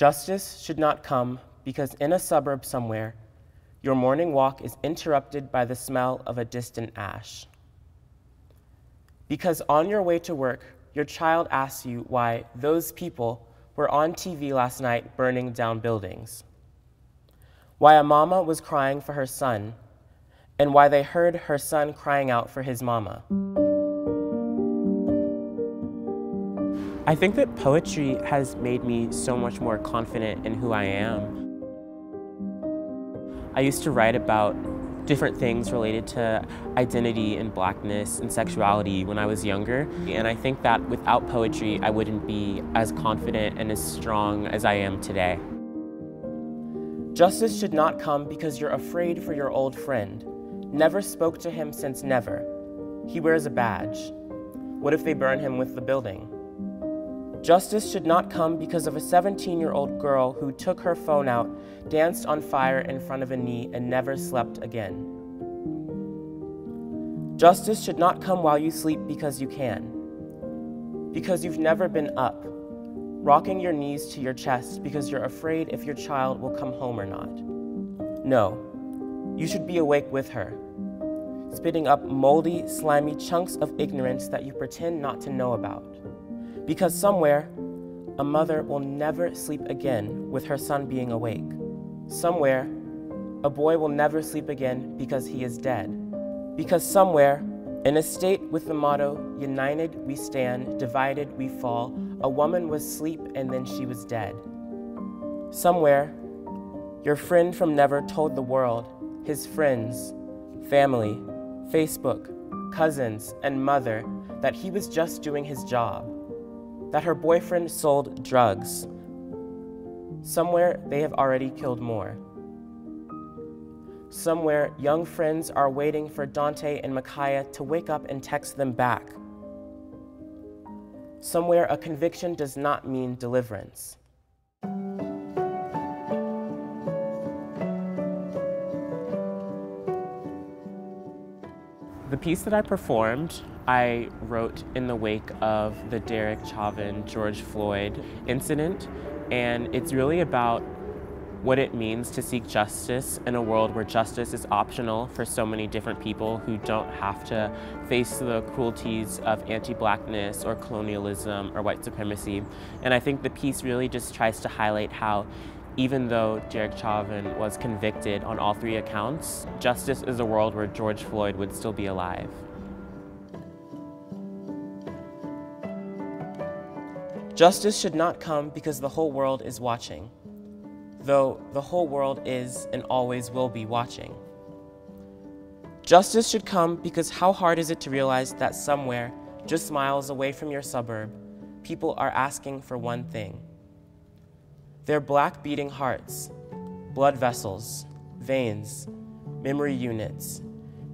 Justice should not come because in a suburb somewhere, your morning walk is interrupted by the smell of a distant ash. Because on your way to work, your child asks you why those people were on TV last night burning down buildings, why a mama was crying for her son, and why they heard her son crying out for his mama. I think that poetry has made me so much more confident in who I am. I used to write about different things related to identity and blackness and sexuality when I was younger, and I think that without poetry, I wouldn't be as confident and as strong as I am today. Justice should not come because you're afraid for your old friend. Never spoke to him since never. He wears a badge. What if they burn him with the building? Justice should not come because of a 17-year-old girl who took her phone out, danced on fire in front of a knee, and never slept again. Justice should not come while you sleep because you can. Because you've never been up, rocking your knees to your chest because you're afraid if your child will come home or not. No, you should be awake with her, spitting up moldy, slimy chunks of ignorance that you pretend not to know about. Because somewhere, a mother will never sleep again with her son being awake. Somewhere, a boy will never sleep again because he is dead. Because somewhere, in a state with the motto, united we stand, divided we fall, a woman was asleep and then she was dead. Somewhere, your friend from never told the world, his friends, family, Facebook, cousins, and mother that he was just doing his job, that her boyfriend sold drugs. Somewhere, they have already killed more. Somewhere, young friends are waiting for Dante and Micaiah to wake up and text them back. Somewhere, a conviction does not mean deliverance. The piece that I performed, I wrote in the wake of the Derek Chauvin, George Floyd incident, and it's really about what it means to seek justice in a world where justice is optional for so many different people who don't have to face the cruelties of anti-blackness or colonialism or white supremacy. And I think the piece really just tries to highlight how even though Derek Chauvin was convicted on all three accounts, justice is a world where George Floyd would still be alive. Justice should not come because the whole world is watching, though the whole world is and always will be watching. Justice should come because how hard is it to realize that somewhere, just miles away from your suburb, people are asking for one thing. Their black beating hearts, blood vessels, veins, memory units,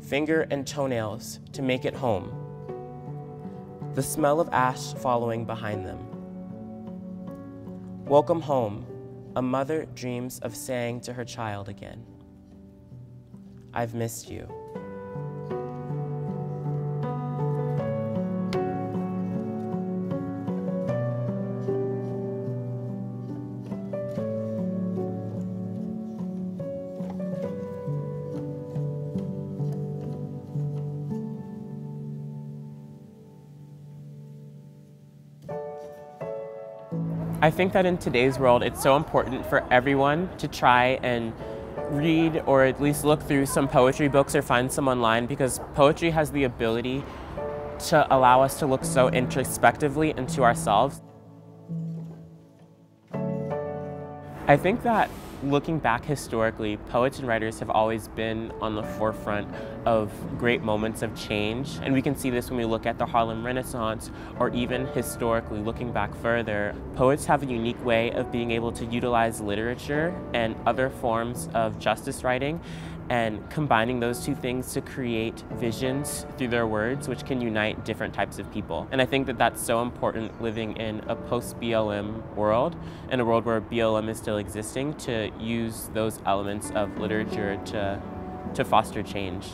finger and toenails to make it home. The smell of ash following behind them. Welcome home, a mother dreams of saying to her child again, I've missed you. I think that in today's world, it's so important for everyone to try and read or at least look through some poetry books or find some online, because poetry has the ability to allow us to look so introspectively into ourselves. I think that looking back historically, poets and writers have always been on the forefront of great moments of change. And we can see this when we look at the Harlem Renaissance, or even historically looking back further. Poets have a unique way of being able to utilize literature and other forms of justice writing and combining those two things to create visions through their words, which can unite different types of people. And I think that that's so important living in a post-BLM world, in a world where BLM is still existing, to use those elements of literature to foster change.